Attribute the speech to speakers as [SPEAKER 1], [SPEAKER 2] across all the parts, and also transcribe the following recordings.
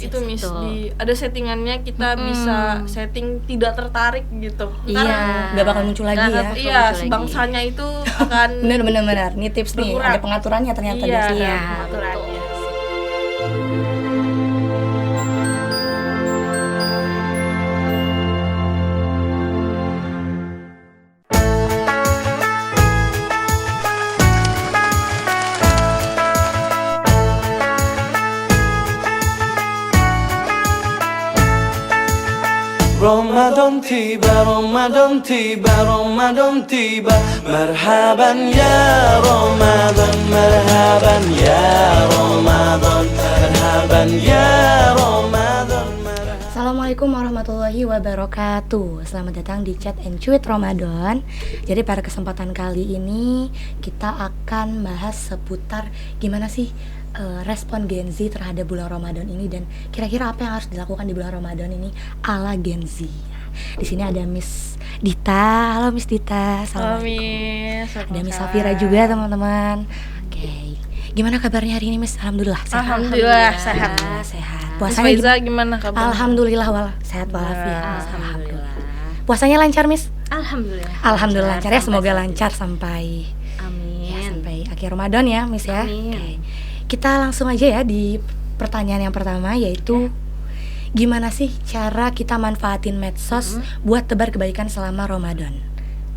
[SPEAKER 1] itu Miss,
[SPEAKER 2] Betul.
[SPEAKER 1] ada settingannya kita bisa setting tidak tertarik gitu.
[SPEAKER 2] Iya.
[SPEAKER 3] Nggak bakal muncul lagi
[SPEAKER 2] Nggak
[SPEAKER 3] ya.
[SPEAKER 2] bakal
[SPEAKER 1] Iya,
[SPEAKER 2] muncul lagi.
[SPEAKER 1] sebangsanya itu akan
[SPEAKER 3] Bener. Ini tips nih,
[SPEAKER 1] Berkurang.
[SPEAKER 3] ada pengaturannya ternyata
[SPEAKER 1] iya,
[SPEAKER 3] biasanya.
[SPEAKER 2] Iya,
[SPEAKER 1] aturannya.
[SPEAKER 4] Ramadan tiba, Ramadan tiba, Ramadan tiba. Marhaban ya Ramadan, marhaban ya Ramadan, marhaban ya Ramadan.
[SPEAKER 3] Assalamualaikum warahmatullahi wabarakatuh. Selamat datang di Chat and Cuit Ramadan. Jadi pada kesempatan kali ini kita akan bahas seputar gimana sih respon Gen Z terhadap bulan Ramadan ini, dan kira-kira apa yang harus dilakukan di bulan Ramadan ini ala Gen Z. Di sini ada Miss Dita. Halo Miss Dita.
[SPEAKER 1] Halo
[SPEAKER 3] Assalamualaikum.
[SPEAKER 1] Miss.
[SPEAKER 3] Ada Miss Safira juga teman-teman. Oke. Gimana kabarnya hari ini Miss? Alhamdulillah sehat.
[SPEAKER 1] Alhamdulillah sehat.
[SPEAKER 3] Sehat.
[SPEAKER 1] Miss
[SPEAKER 3] Puasanya
[SPEAKER 1] Faiza gimana kabar?
[SPEAKER 3] Alhamdulillah sehat walafiat.
[SPEAKER 2] Alhamdulillah.
[SPEAKER 3] Puasanya lancar Miss?
[SPEAKER 2] Alhamdulillah.
[SPEAKER 3] Alhamdulillah lancar ya, semoga
[SPEAKER 2] sampai
[SPEAKER 3] lancar sampai
[SPEAKER 2] Amin.
[SPEAKER 3] sampai akhir Ramadan ya Miss ya.
[SPEAKER 2] Amin.
[SPEAKER 3] Oke. Kita langsung aja ya di pertanyaan yang pertama, yaitu gimana sih cara kita manfaatin medsos buat tebar kebaikan selama Ramadan?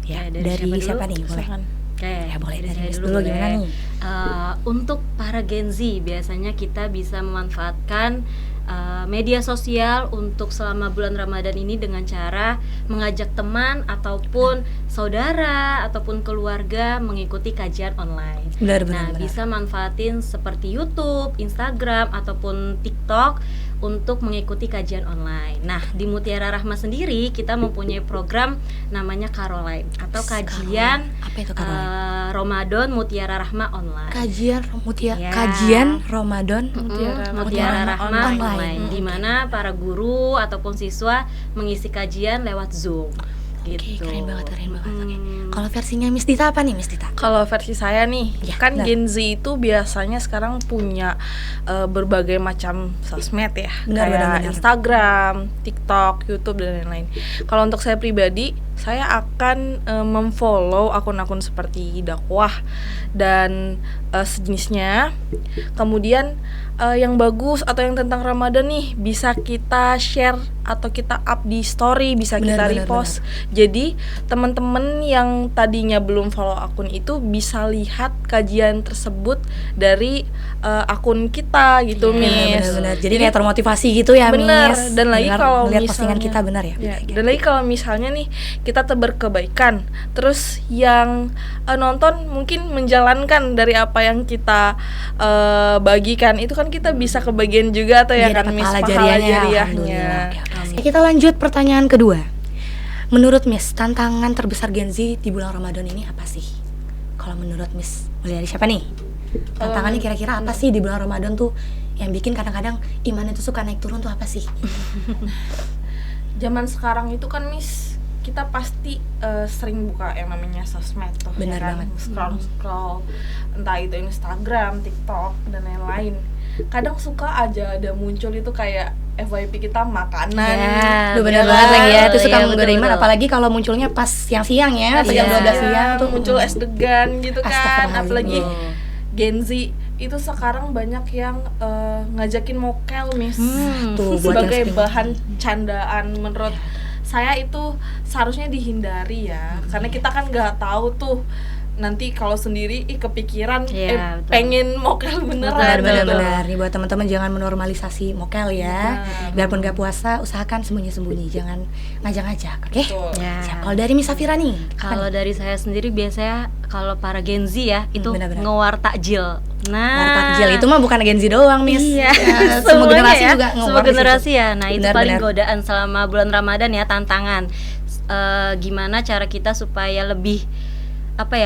[SPEAKER 3] Ya,
[SPEAKER 2] Ya, dari
[SPEAKER 3] dari
[SPEAKER 2] siapa
[SPEAKER 3] siapa nih? Boleh.
[SPEAKER 1] Silakan.
[SPEAKER 2] Oke,
[SPEAKER 3] Ya, boleh dari
[SPEAKER 2] saya
[SPEAKER 3] Miss
[SPEAKER 2] dulu
[SPEAKER 3] dulu,
[SPEAKER 2] boleh.
[SPEAKER 3] gimana nih?
[SPEAKER 2] Untuk para Gen Z biasanya kita bisa memanfaatkan media sosial untuk selama bulan Ramadan ini dengan cara mengajak teman ataupun saudara ataupun keluarga mengikuti kajian online.
[SPEAKER 3] Benar.
[SPEAKER 2] Bisa manfaatin seperti YouTube, Instagram ataupun TikTok untuk mengikuti kajian online. Nah, di Mutiara Rahma sendiri kita mempunyai program namanya Caroline atau kajian
[SPEAKER 3] Apa itu Caroline?
[SPEAKER 2] Ramadan Mutiara Rahma online.
[SPEAKER 3] Kajian
[SPEAKER 2] Ya.
[SPEAKER 3] kajian Ramadan
[SPEAKER 2] Mutiara Rahma
[SPEAKER 3] online.
[SPEAKER 2] online, di mana para guru ataupun siswa mengisi kajian lewat Zoom.
[SPEAKER 3] Oke,
[SPEAKER 2] Gitu.
[SPEAKER 3] keren banget. Oke. Kalau versinya Miss Dita apa nih Miss Dita?
[SPEAKER 1] Kalau versi saya nih,
[SPEAKER 3] Ya,
[SPEAKER 1] kan
[SPEAKER 3] benar.
[SPEAKER 1] Gen Z itu biasanya sekarang punya berbagai macam sosmed ya, kayak
[SPEAKER 3] Benar.
[SPEAKER 1] Instagram, TikTok, YouTube dan lain-lain. Kalau untuk saya pribadi, saya akan memfollow akun-akun seperti dakwah dan sejenisnya. Kemudian yang bagus atau yang tentang Ramadan nih bisa kita share atau kita up di story, bisa kita
[SPEAKER 3] Benar.
[SPEAKER 1] repost. Jadi teman-teman yang tadinya belum follow akun itu bisa lihat kajian tersebut dari akun kita gitu, Miss.
[SPEAKER 3] Benar. Jadi kayak termotivasi gitu ya
[SPEAKER 1] Bener.
[SPEAKER 3] Miss.
[SPEAKER 1] Dan lagi kalau
[SPEAKER 3] melihat
[SPEAKER 1] misalnya
[SPEAKER 3] postingan kita benar ya.
[SPEAKER 1] Ya, dan lagi kalau misalnya nih kita tebar kebaikan, terus yang nonton mungkin menjalankan dari apa yang kita bagikan, itu kan kita bisa kebagian juga atau ya
[SPEAKER 3] Iya,
[SPEAKER 1] kan
[SPEAKER 3] dapat
[SPEAKER 1] Miss,
[SPEAKER 3] pahala
[SPEAKER 1] pahala
[SPEAKER 3] jariahnya.
[SPEAKER 1] jariahnya.
[SPEAKER 3] Oke. Kita lanjut pertanyaan kedua. Menurut Miss, tantangan terbesar Gen Z di bulan Ramadan ini apa sih? Kalau menurut Miss, boleh dari siapa nih? Tantangannya kira-kira apa sih di bulan Ramadan tuh yang bikin kadang-kadang iman itu suka naik turun tuh apa sih?
[SPEAKER 1] Zaman sekarang itu kan Miss, kita pasti sering buka yang namanya sosmed tuh.
[SPEAKER 3] Benar
[SPEAKER 1] ya kan?
[SPEAKER 3] banget.
[SPEAKER 1] Scroll entah itu Instagram, TikTok dan lain-lain. Kadang suka aja ada muncul itu kayak FYP kita makanan.
[SPEAKER 2] Ya,
[SPEAKER 3] Lu bener
[SPEAKER 2] betul.
[SPEAKER 3] banget lagi ya, itu suka
[SPEAKER 2] Iya,
[SPEAKER 3] menggoda iman,
[SPEAKER 2] betul.
[SPEAKER 3] apalagi kalau munculnya pas siang-siang ya, pas jam
[SPEAKER 2] Iya.
[SPEAKER 3] 12 siang tuh
[SPEAKER 1] muncul es degan gitu kan.
[SPEAKER 3] Astagfirullahaladzim.
[SPEAKER 1] Apalagi Gen Z itu sekarang banyak yang ngajakin mokel, Miss.
[SPEAKER 3] tuh buat yang
[SPEAKER 1] Sebagai
[SPEAKER 3] sering-
[SPEAKER 1] bahan candaan. Menurut saya itu seharusnya dihindari ya, karena kita kan nggak tahu tuh nanti kalau sendiri kepikiran
[SPEAKER 2] Iya, betul.
[SPEAKER 1] pengen mokel beneran.
[SPEAKER 3] Benar. Nih buat teman-teman jangan menormalisasi mokel ya.
[SPEAKER 1] Benar.
[SPEAKER 3] Biarpun gak puasa, usahakan sembunyi-sembunyi, jangan ngajak-ngajak, oke?
[SPEAKER 1] Betul.
[SPEAKER 2] Ya.
[SPEAKER 3] Siap. Kalau dari Miss Safira nih,
[SPEAKER 2] Kalau dari saya sendiri biasanya kalau para Gen Z ya itu
[SPEAKER 3] benar-benar.
[SPEAKER 2] ngewar takjil. Nah,
[SPEAKER 3] takjil itu mah bukan Gen Z doang, Miss.
[SPEAKER 2] Iya,
[SPEAKER 3] Ya, semua
[SPEAKER 2] semuanya
[SPEAKER 3] generasi
[SPEAKER 2] ya,
[SPEAKER 3] juga
[SPEAKER 2] semua
[SPEAKER 3] ngewar di situ.
[SPEAKER 2] generasi ya. Nah, itu
[SPEAKER 3] Benar,
[SPEAKER 2] paling
[SPEAKER 3] benar.
[SPEAKER 2] godaan selama bulan Ramadan ya, tantangan. Gimana cara kita supaya lebih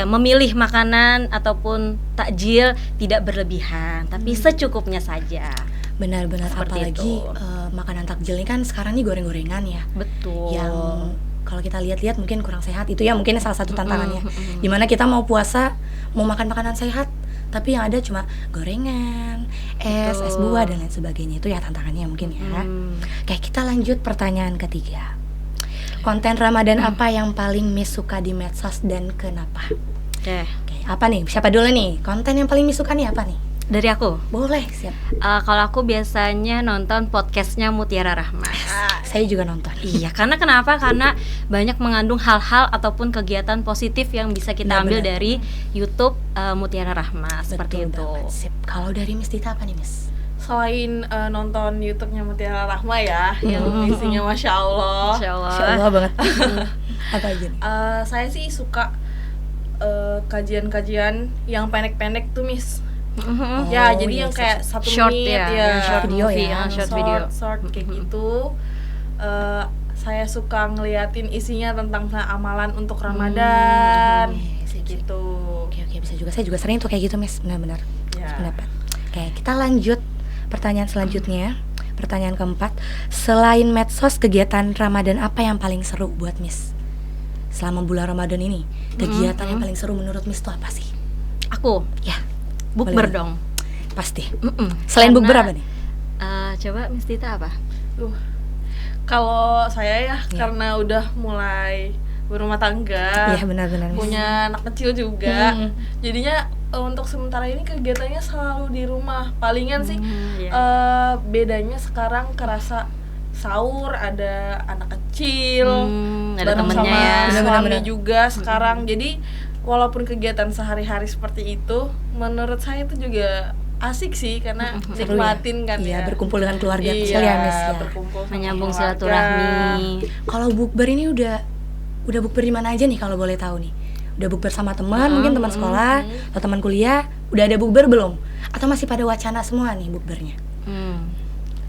[SPEAKER 2] memilih makanan ataupun takjil tidak berlebihan, tapi secukupnya saja.
[SPEAKER 3] Benar-benar,
[SPEAKER 2] Seperti
[SPEAKER 3] apalagi
[SPEAKER 2] itu.
[SPEAKER 3] makanan takjil ini kan sekarang nih goreng-gorengan ya.
[SPEAKER 2] Betul.
[SPEAKER 3] Yang kalau kita lihat-lihat mungkin kurang sehat, itu ya mungkin salah satu tantangannya. Dimana kita mau puasa, mau makan makanan sehat, tapi yang ada cuma gorengan, es
[SPEAKER 2] Betul.
[SPEAKER 3] buah dan lain sebagainya. Itu ya tantangannya mungkin ya. Oke, kita lanjut pertanyaan ketiga. Konten Ramadan apa yang paling Miss suka di medsos dan kenapa?
[SPEAKER 2] Oke,
[SPEAKER 3] Oke, apa nih? Siapa dulu nih? Konten yang paling Miss suka nih apa nih?
[SPEAKER 2] dari aku.
[SPEAKER 3] Boleh, siap.
[SPEAKER 2] Kalau aku biasanya nonton podcastnya Mutiara Rahma.
[SPEAKER 3] Saya juga nonton.
[SPEAKER 2] Iya, karena kenapa? Karena banyak mengandung hal-hal ataupun kegiatan positif yang bisa kita ambil
[SPEAKER 3] Benar.
[SPEAKER 2] dari YouTube Mutiara Rahma seperti
[SPEAKER 3] Betul
[SPEAKER 2] itu.
[SPEAKER 3] banget, sip. Kalau dari Miss Tita apa nih, Miss?
[SPEAKER 1] Selain nonton YouTube-nya Mutiara Rahma ya, yang isinya Masya Allah,
[SPEAKER 2] Insya Allah.
[SPEAKER 3] Masya Allah banget. Apa aja nih?
[SPEAKER 1] saya sih suka kajian-kajian yang pendek-pendek tuh, Miss.
[SPEAKER 2] Mhm.
[SPEAKER 1] Ya,
[SPEAKER 3] Oh,
[SPEAKER 1] jadi
[SPEAKER 3] iya,
[SPEAKER 1] yang kayak satu
[SPEAKER 2] short
[SPEAKER 1] menit
[SPEAKER 2] ya,
[SPEAKER 1] ya,
[SPEAKER 2] yang short
[SPEAKER 3] video
[SPEAKER 2] movie,
[SPEAKER 3] ya,
[SPEAKER 2] short video.
[SPEAKER 1] short kayak gitu. Saya suka ngeliatin isinya tentang amalan untuk Ramadan,
[SPEAKER 3] Sip, sip.
[SPEAKER 1] gitu.
[SPEAKER 3] Oke, bisa juga. Saya juga sering tuh kayak gitu, Miss. Benar-benar.
[SPEAKER 1] Ya.
[SPEAKER 3] Pendapat. Oke, kita lanjut pertanyaan selanjutnya. Pertanyaan keempat, selain medsos, kegiatan Ramadan apa yang paling seru buat Miss? Selama bulan Ramadan ini, kegiatan yang paling seru menurut Miss itu apa sih?
[SPEAKER 2] Aku
[SPEAKER 3] Ya,
[SPEAKER 2] bukber
[SPEAKER 3] boleh.
[SPEAKER 2] dong.
[SPEAKER 3] Pasti.
[SPEAKER 2] Mm-mm.
[SPEAKER 3] Selain
[SPEAKER 2] Karena,
[SPEAKER 3] bukber apa nih?
[SPEAKER 2] Coba Miss Tita apa?
[SPEAKER 1] Kalau saya ya,
[SPEAKER 3] Iya.
[SPEAKER 1] karena udah mulai berumah tangga,
[SPEAKER 3] Iya, benar-benar, Miss.
[SPEAKER 1] punya anak kecil juga,
[SPEAKER 3] Hmm.
[SPEAKER 1] jadinya untuk sementara ini kegiatannya selalu di rumah. Palingan sih
[SPEAKER 2] Iya.
[SPEAKER 1] bedanya sekarang kerasa sahur ada anak kecil,
[SPEAKER 2] Ada
[SPEAKER 1] bareng
[SPEAKER 2] temennya
[SPEAKER 1] sama
[SPEAKER 2] ya.
[SPEAKER 1] suami
[SPEAKER 3] Benar-benar.
[SPEAKER 1] juga sekarang. Jadi walaupun kegiatan sehari-hari seperti itu, menurut saya itu juga asik sih karena
[SPEAKER 3] Seru
[SPEAKER 1] nikmatin kan
[SPEAKER 3] Iya,
[SPEAKER 1] ya.
[SPEAKER 3] berkumpul dengan keluarga
[SPEAKER 1] Iya,
[SPEAKER 3] kecil ya, Miss ya.
[SPEAKER 1] berkumpul sama
[SPEAKER 2] Menyambung
[SPEAKER 1] keluarga.
[SPEAKER 2] silaturahmi.
[SPEAKER 3] Kalau bukber ini udah bukber di mana aja nih kalau boleh tahu nih? Udah bukber sama teman, mungkin teman sekolah atau teman kuliah, udah ada bukber belum? Atau masih pada wacana semua nih bukbernya?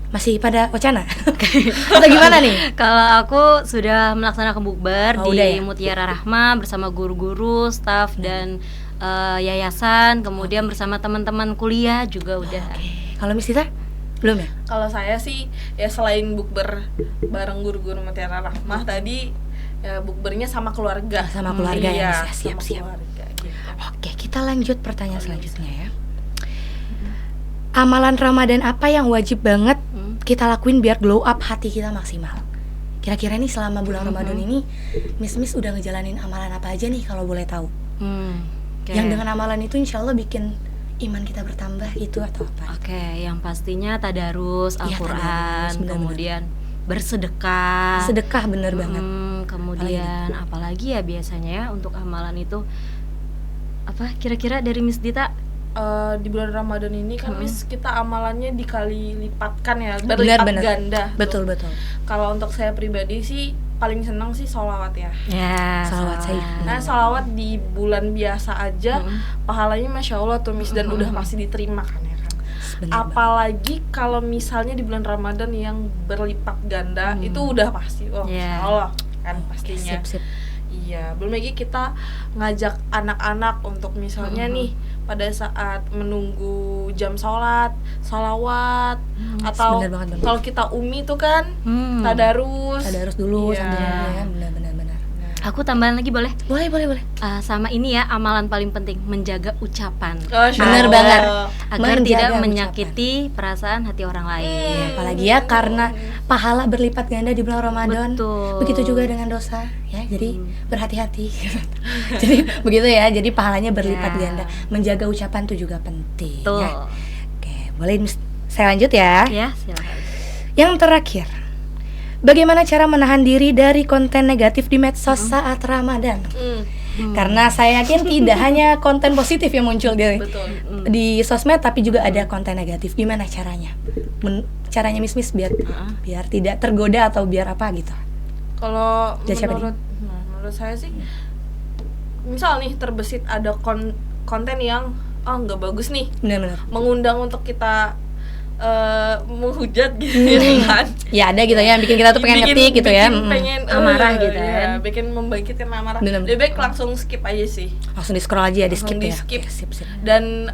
[SPEAKER 3] Masih pada wacana? Atau gimana nih?
[SPEAKER 2] Kalau aku sudah melaksanakan bukber
[SPEAKER 3] Oh,
[SPEAKER 2] di
[SPEAKER 3] udah ya?
[SPEAKER 2] Mutiara Rahma bersama guru-guru, staf dan yayasan, kemudian bersama teman-teman kuliah juga udah.
[SPEAKER 3] Kalau Miss Tita? Belum ya?
[SPEAKER 1] Kalau saya sih ya selain bukber bareng guru-guru Mutiara Rahmah tadi ya bukbernya sama keluarga.
[SPEAKER 3] Sama keluarga ya,
[SPEAKER 1] Iya,
[SPEAKER 3] Miss, ya. Siap,
[SPEAKER 1] sama
[SPEAKER 3] siap.
[SPEAKER 1] keluarga gitu.
[SPEAKER 3] Oke, kita lanjut pertanyaan selanjutnya ya. Amalan Ramadan apa yang wajib banget kita lakuin biar glow up hati kita maksimal? Kira-kira nih selama bulan Ramadan ini, Miss udah ngejalanin amalan apa aja nih kalau boleh tahu?
[SPEAKER 2] Oke.
[SPEAKER 3] Yang dengan amalan itu insya Allah bikin iman kita bertambah itu atau apa?
[SPEAKER 2] Oke, yang pastinya tadarus
[SPEAKER 3] Iya,
[SPEAKER 2] Al-Quran,
[SPEAKER 3] tadarus, benar-benar.
[SPEAKER 2] kemudian bersedekah.
[SPEAKER 3] Sedekah bener banget.
[SPEAKER 2] Kemudian apalagi ya biasanya ya untuk amalan itu apa kira-kira dari Miss Dita?
[SPEAKER 1] Di bulan Ramadan ini kan Miss kita amalannya dikali lipatkan ya,
[SPEAKER 3] Benar,
[SPEAKER 1] berlipat
[SPEAKER 3] benar.
[SPEAKER 1] ganda.
[SPEAKER 3] Betul.
[SPEAKER 1] Kalau untuk saya pribadi sih paling senang sih sholawat ya.
[SPEAKER 2] Ya,
[SPEAKER 3] Salawat saya.
[SPEAKER 1] Nah, sholawat di bulan biasa aja pahalanya Masya Allah tuh Miss, dan udah pasti diterima kan ya kan.
[SPEAKER 3] Bener banget.
[SPEAKER 1] Apalagi kalau misalnya di bulan Ramadan yang berlipat ganda itu udah pasti,
[SPEAKER 2] Yeah.
[SPEAKER 1] Masya Allah kan pastinya.
[SPEAKER 3] Sip.
[SPEAKER 1] Iya, belum lagi kita ngajak anak-anak untuk misalnya nih pada saat menunggu jam sholat, sholawat, atau
[SPEAKER 3] bener banget, bener.
[SPEAKER 1] kalau kita umi tuh kan tadarus.
[SPEAKER 3] Tadarus dulu
[SPEAKER 1] Iya.
[SPEAKER 3] sambil ya, benar.
[SPEAKER 2] Aku tambahan lagi boleh?
[SPEAKER 3] Boleh.
[SPEAKER 2] Sama ini ya amalan paling penting menjaga ucapan
[SPEAKER 1] Masya
[SPEAKER 3] Bener
[SPEAKER 1] Allah.
[SPEAKER 3] banget.
[SPEAKER 2] agar
[SPEAKER 3] Menjaga
[SPEAKER 2] tidak
[SPEAKER 3] ucapan.
[SPEAKER 2] menyakiti perasaan hati orang lain.
[SPEAKER 3] Apalagi ya karena pahala berlipat ganda di bulan Ramadan.
[SPEAKER 2] Betul.
[SPEAKER 3] Begitu juga dengan dosa ya. Jadi berhati-hati. Jadi begitu ya. Jadi pahalanya berlipat
[SPEAKER 2] Ya.
[SPEAKER 3] ganda. Menjaga ucapan itu juga penting
[SPEAKER 2] Betul.
[SPEAKER 3] ya. Oke, boleh saya lanjut ya.
[SPEAKER 2] Ya, silakan.
[SPEAKER 3] Yang terakhir, bagaimana cara menahan diri dari konten negatif di medsos saat Ramadan? Karena saya yakin tidak hanya konten positif yang muncul
[SPEAKER 1] Betul.
[SPEAKER 3] di sosmed, tapi juga ada konten negatif. Gimana caranya? Caranya Miss biar tidak tergoda atau biar apa gitu?
[SPEAKER 1] Kalau
[SPEAKER 3] Dari siapa
[SPEAKER 1] menurut saya sih, misal nih terbesit ada konten yang nggak bagus nih,
[SPEAKER 3] Benar-benar.
[SPEAKER 1] mengundang untuk kita menghujat gitu ya kan.
[SPEAKER 3] Ya ada gitu ya, bikin kita tuh pengen ngetik gitu ya.
[SPEAKER 1] Pengen
[SPEAKER 2] amarah gitu
[SPEAKER 1] ya,
[SPEAKER 2] kan.
[SPEAKER 1] bikin membangkitkan amarah.
[SPEAKER 3] Bener.
[SPEAKER 1] Lebih baik langsung skip aja sih.
[SPEAKER 3] Langsung di scroll aja, di skip
[SPEAKER 1] Langsung di
[SPEAKER 3] ya.
[SPEAKER 1] skip.
[SPEAKER 3] Oke, sip.
[SPEAKER 1] Dan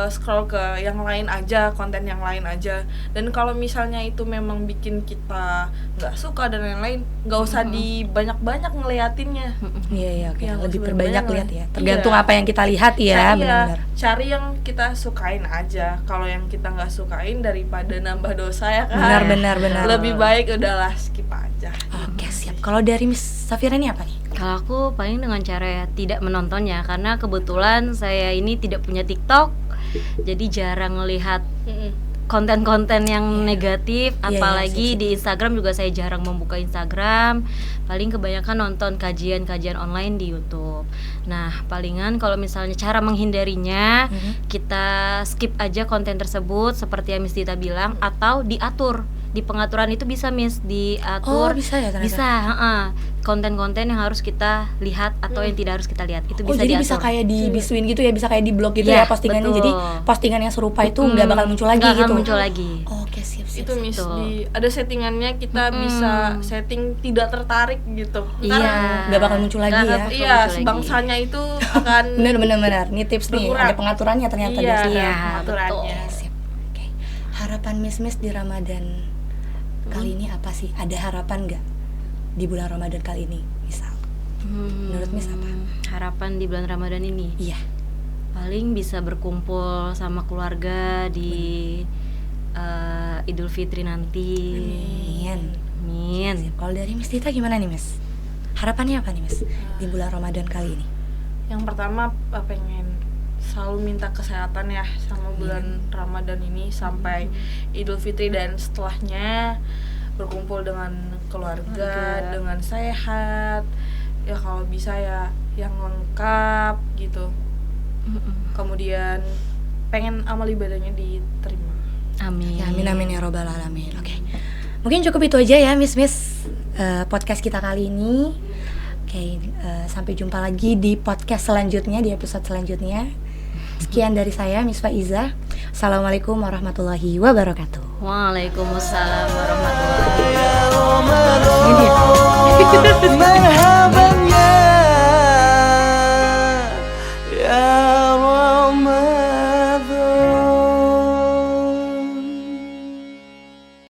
[SPEAKER 1] scroll ke yang lain aja, konten yang lain aja. Dan kalau misalnya itu memang bikin kita nggak suka dan lain-lain, nggak usah dibanyak-banyak ngeliatinnya.
[SPEAKER 3] Iya, oke.
[SPEAKER 1] Ya,
[SPEAKER 3] Lebih
[SPEAKER 1] sebenarnya
[SPEAKER 3] perbanyak
[SPEAKER 1] lah.
[SPEAKER 3] lihat ya. Tergantung
[SPEAKER 1] Iya.
[SPEAKER 3] apa yang kita lihat ya, benar-benar.
[SPEAKER 1] Cari yang kita sukain aja. Kalau yang kita nggak sukain daripada nambah dosa ya kan.
[SPEAKER 3] Benar.
[SPEAKER 1] Lebih baik udahlah skip aja.
[SPEAKER 3] Oke, siap. Kalau dari Miss Safira ini apa nih?
[SPEAKER 2] Kalau aku paling dengan cara tidak menontonnya, karena kebetulan saya ini tidak punya TikTok, jadi jarang melihat konten-konten yang negatif.
[SPEAKER 3] Iya,
[SPEAKER 2] Apalagi
[SPEAKER 3] sip.
[SPEAKER 2] di Instagram juga saya jarang membuka Instagram. Paling kebanyakan nonton kajian-kajian online di YouTube. Nah, palingan kalau misalnya cara menghindarinya, kita skip aja konten tersebut seperti yang Miss Dita bilang, atau diatur. Di pengaturan itu bisa Miss
[SPEAKER 3] Oh,
[SPEAKER 2] diatur.
[SPEAKER 3] bisa ya ternyata?
[SPEAKER 2] Bisa, konten-konten yang harus kita lihat atau yang tidak harus kita lihat itu
[SPEAKER 3] Oh,
[SPEAKER 2] bisa
[SPEAKER 3] jadi
[SPEAKER 2] diatur.
[SPEAKER 3] bisa kayak dibisuin gitu ya, bisa kayak di blog gitu
[SPEAKER 2] Iya,
[SPEAKER 3] ya postingannya.
[SPEAKER 2] betul.
[SPEAKER 3] Jadi postingan yang serupa itu nggak bakal muncul lagi
[SPEAKER 2] Nggak
[SPEAKER 3] gitu.
[SPEAKER 2] akan muncul lagi.
[SPEAKER 3] Oke, siap.
[SPEAKER 1] Itu Miss
[SPEAKER 2] Betul.
[SPEAKER 1] ada settingannya, kita bisa setting tidak tertarik gitu.
[SPEAKER 2] Iya.
[SPEAKER 3] Nggak bakal muncul lagi
[SPEAKER 2] Nggak
[SPEAKER 3] ya.
[SPEAKER 2] bakal
[SPEAKER 1] Iya,
[SPEAKER 2] muncul lagi.
[SPEAKER 1] bangsanya itu akan
[SPEAKER 3] Bener. Ini tips nih,
[SPEAKER 1] Berkurang.
[SPEAKER 3] ada pengaturannya ternyata
[SPEAKER 1] Iya,
[SPEAKER 3] biasanya.
[SPEAKER 2] Iya,
[SPEAKER 1] pengaturannya.
[SPEAKER 3] Oke, sip. Oke. Harapan Miss di Ramadan kali ini apa sih? Ada harapan nggak di bulan Ramadan kali ini? Misal, menurut Miss apa?
[SPEAKER 2] Harapan di bulan Ramadan ini
[SPEAKER 3] Iya.
[SPEAKER 2] paling bisa berkumpul sama keluarga di Idul Fitri nanti. Amin.
[SPEAKER 3] Kalau dari Miss Dita gimana nih, Miss? Harapannya apa nih, Miss, di bulan Ramadan kali ini?
[SPEAKER 1] Yang pertama pengen selalu minta kesehatan ya sama bulan Ramadan ini sampai Idul Fitri dan setelahnya, berkumpul dengan keluarga dengan sehat. Ya kalau bisa ya yang lengkap gitu. Kemudian pengen amal ibadahnya diterima.
[SPEAKER 2] Amin.
[SPEAKER 3] Ya, amin ya robbal alamin. Oke. Mungkin cukup itu aja ya, Miss podcast kita kali ini. Oke, sampai jumpa lagi di podcast selanjutnya, di episode selanjutnya. Sekian dari saya, Miss Faiza. Assalamualaikum warahmatullahi wabarakatuh.
[SPEAKER 2] Waalaikumsalam warahmatullahi wabarakatuh.
[SPEAKER 4] يا رمضان مرحبا